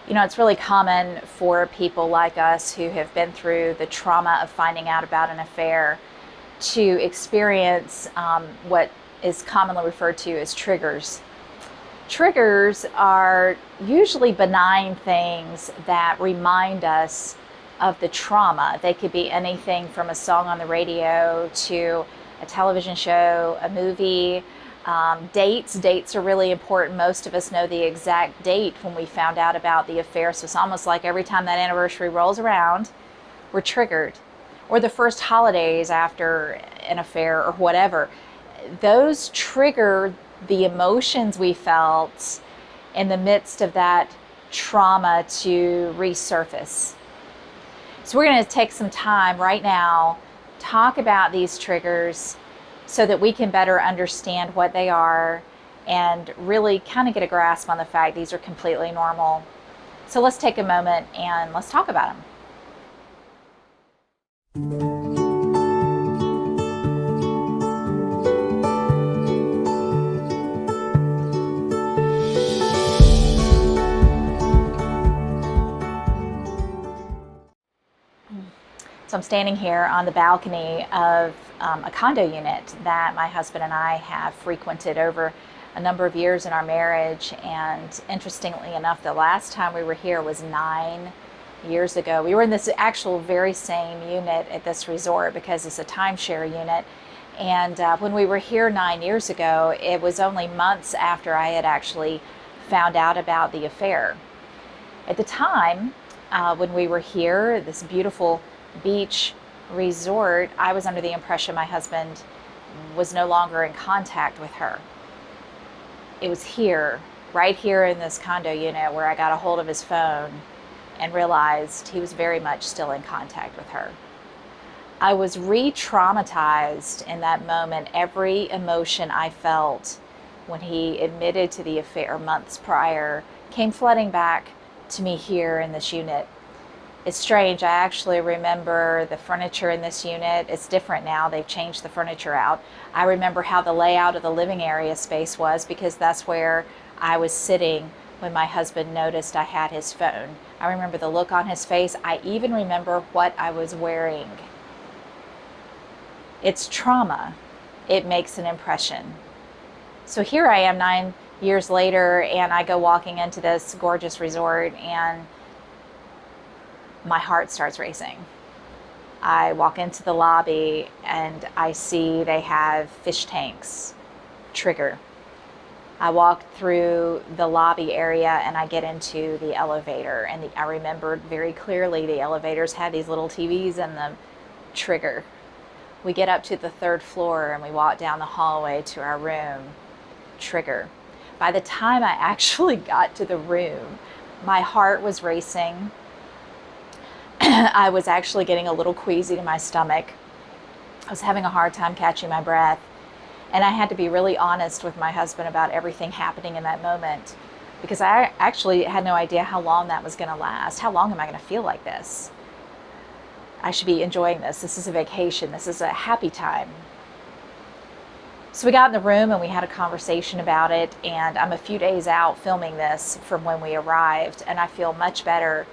You know, it's really common for people like us who have been through the trauma of finding out about an affair to experience what is commonly referred to as triggers. Triggers are usually benign things that remind us of the trauma. They could be anything from a song on the radio to a television show, a movie. Dates are really important. Most of us know the exact date when we found out about the affair. So it's almost like every time that anniversary rolls around, we're triggered. Or the first holidays after an affair or whatever. Those trigger the emotions we felt in the midst of that trauma to resurface. So we're going to take some time right now, talk about these triggers so that we can better understand what they are and really kind of get a grasp on the fact these are completely normal. So let's take a moment and let's talk about them. So I'm standing here on the balcony of a condo unit that my husband and I have frequented over a number of years in our marriage. And interestingly enough, the last time we were here was 9 years ago. We were in this actual very same unit at this resort because it's a timeshare unit. And when we were here 9 years ago, it was only months after I had actually found out about the affair. At the time, when we were here, this beautiful beach resort, I was under the impression my husband was no longer in contact with her. It was here, right here in this condo unit, where I got a hold of his phone and realized he was very much still in contact with her. I was re-traumatized in that moment. Every emotion I felt when he admitted to the affair months prior came flooding back to me here in this unit. It's strange, I actually remember the furniture in this unit. It's different now, they've changed the furniture out. I remember how the layout of the living area space was because that's where I was sitting when my husband noticed I had his phone. I remember the look on his face. I even remember what I was wearing. It's trauma. It makes an impression. So here I am 9 years later, and I go walking into this gorgeous resort and my heart starts racing. I walk into the lobby and I see they have fish tanks. Trigger. I walk through the lobby area and I get into the elevator, and I remembered very clearly the elevators had these little TVs in them. Trigger. We get up to the 3rd floor and we walk down the hallway to our room. Trigger. By the time I actually got to the room, my heart was racing. I was actually getting a little queasy to my stomach. I was having a hard time catching my breath. And I had to be really honest with my husband about everything happening in that moment, because I actually had no idea how long that was going to last. How long am I going to feel like this? I should be enjoying this. This is a vacation. This is a happy time. So we got in the room and we had a conversation about it, and I'm a few days out filming this from when we arrived, and I feel much better.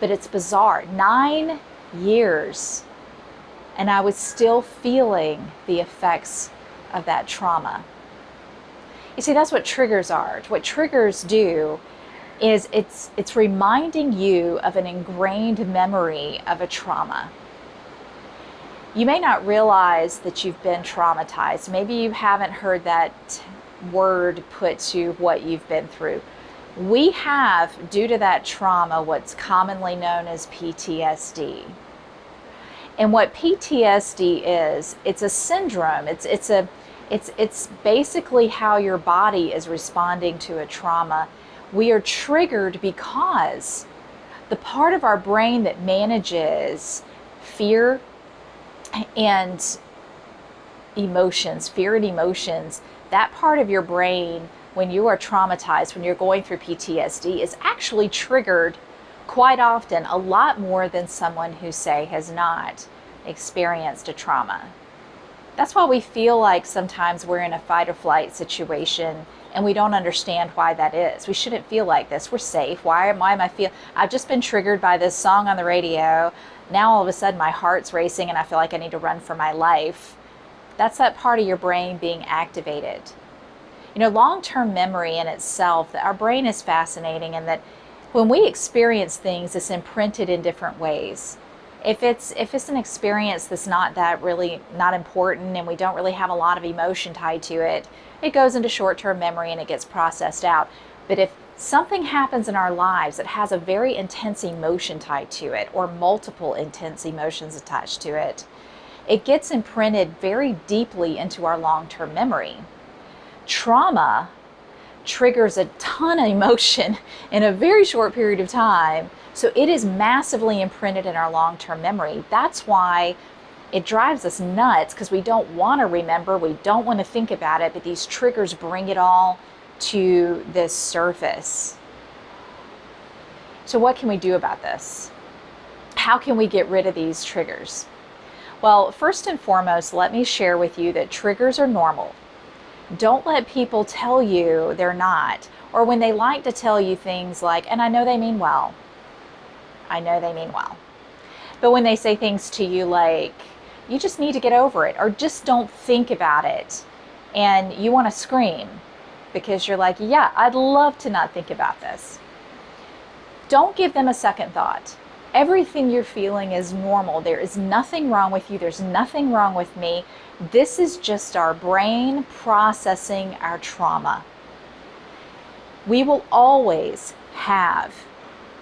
But it's bizarre. 9 years, and I was still feeling the effects of that trauma. You see, that's what triggers are. What triggers do is it's reminding you of an ingrained memory of a trauma. You may not realize that you've been traumatized. Maybe you haven't heard that word put to what you've been through. We have, due to that trauma, what's commonly known as PTSD. And what PTSD is, it's a syndrome. It's basically how your body is responding to a trauma. We are triggered because the part of our brain that manages fear and emotions, that part of your brain, when you are traumatized, when you're going through PTSD, is actually triggered quite often, a lot more than someone who, say, has not experienced a trauma. That's why we feel like sometimes we're in a fight or flight situation and we don't understand why that is. We shouldn't feel like this. We're safe. Why am I feel? I've just been triggered by this song on the radio. Now all of a sudden my heart's racing and I feel like I need to run for my life. That's that part of your brain being activated. You know, long-term memory in itself, our brain is fascinating in that when we experience things, it's imprinted in different ways. If it's an experience that's not important and we don't really have a lot of emotion tied to it, it goes into short-term memory and it gets processed out. But if something happens in our lives that has a very intense emotion tied to it, or multiple intense emotions attached to it, it gets imprinted very deeply into our long-term memory. Trauma triggers a ton of emotion in a very short period of time, so it is massively imprinted in our long-term memory. That's why it drives us nuts, because we don't want to remember, we don't want to think about it, but these triggers bring it all to this surface. So what can we do about this? How can we get rid of these triggers? Well, first and foremost, let me share with you that triggers are normal. Don't let people tell you they're not, or when they like to tell you things like, and I know they mean well. I know they mean well. But when they say things to you like, you just need to get over it, or just don't think about it, and you want to scream because you're like, yeah, I'd love to not think about this. Don't give them a second thought. Everything you're feeling is normal. There is nothing wrong with you. There's nothing wrong with me. This is just our brain processing our trauma. We will always have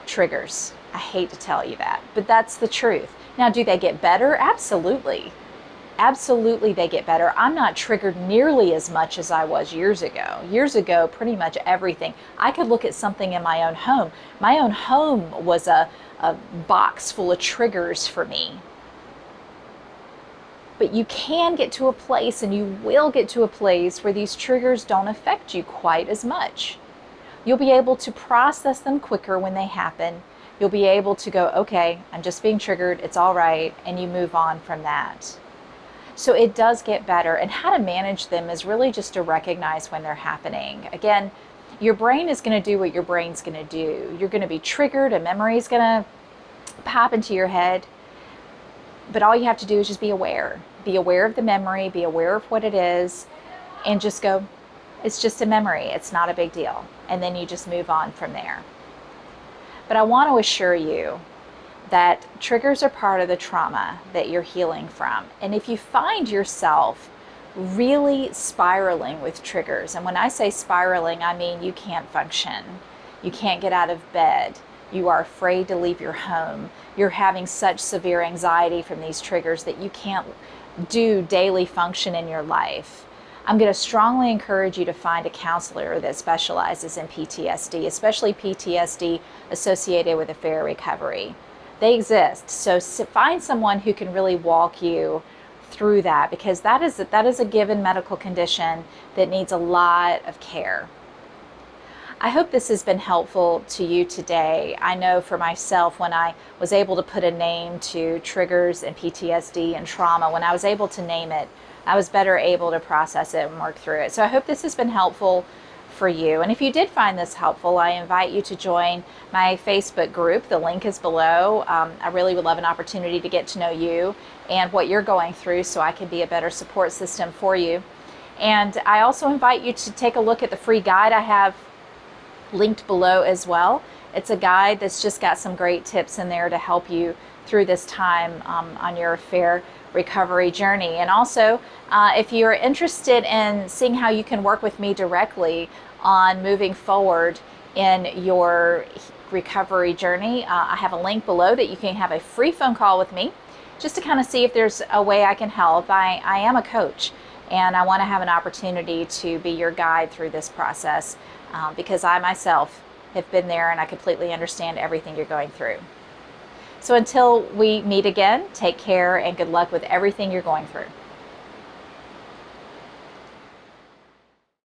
triggers. I hate to tell you that, but that's the truth. Now, do they get better? Absolutely. Absolutely, they get better. I'm not triggered nearly as much as I was years ago. Years ago, pretty much everything. I could look at something in my own home. My own home was a box full of triggers for me. But you can get to a place, and you will get to a place, where these triggers don't affect you quite as much. You'll be able to process them quicker when they happen. You'll be able to go, okay, I'm just being triggered, it's all right, and you move on from that. So it does get better, and how to manage them is really just to recognize when they're happening. Again, your brain is going to do what your brain's going to do. You're going to be triggered, a memory is going to pop into your head, but all you have to do is just be aware. Be aware of the memory, be aware of what it is, and just go, it's just a memory, it's not a big deal. And then you just move on from there. But I want to assure you that triggers are part of the trauma that you're healing from. And if you find yourself really spiraling with triggers, and when I say spiraling, I mean you can't function, you can't get out of bed, you are afraid to leave your home, you're having such severe anxiety from these triggers that you can't do daily function in your life, I'm going to strongly encourage you to find a counselor that specializes in PTSD, especially PTSD associated with affair recovery. They exist. So find someone who can really walk you through that, because that is a given medical condition that needs a lot of care. I hope this has been helpful to you today. I know for myself, when I was able to put a name to triggers and PTSD and trauma, when I was able to name it, I was better able to process it and work through it. So I hope this has been helpful for you. And if you did find this helpful, I invite you to join my Facebook group. The link is below. I really would love an opportunity to get to know you and what you're going through, so I can be a better support system for you. And I also invite you to take a look at the free guide I have linked below as well. It's a guide that's just got some great tips in there to help you through this time on your affair recovery journey. And also, if you're interested in seeing how you can work with me directly on moving forward in your recovery journey, I have a link below that you can have a free phone call with me just to kind of see if there's a way I can help. I am a coach, and I want to have an opportunity to be your guide through this process, because I myself have been there and I completely understand everything you're going through. So until we meet again, take care and good luck with everything you're going through.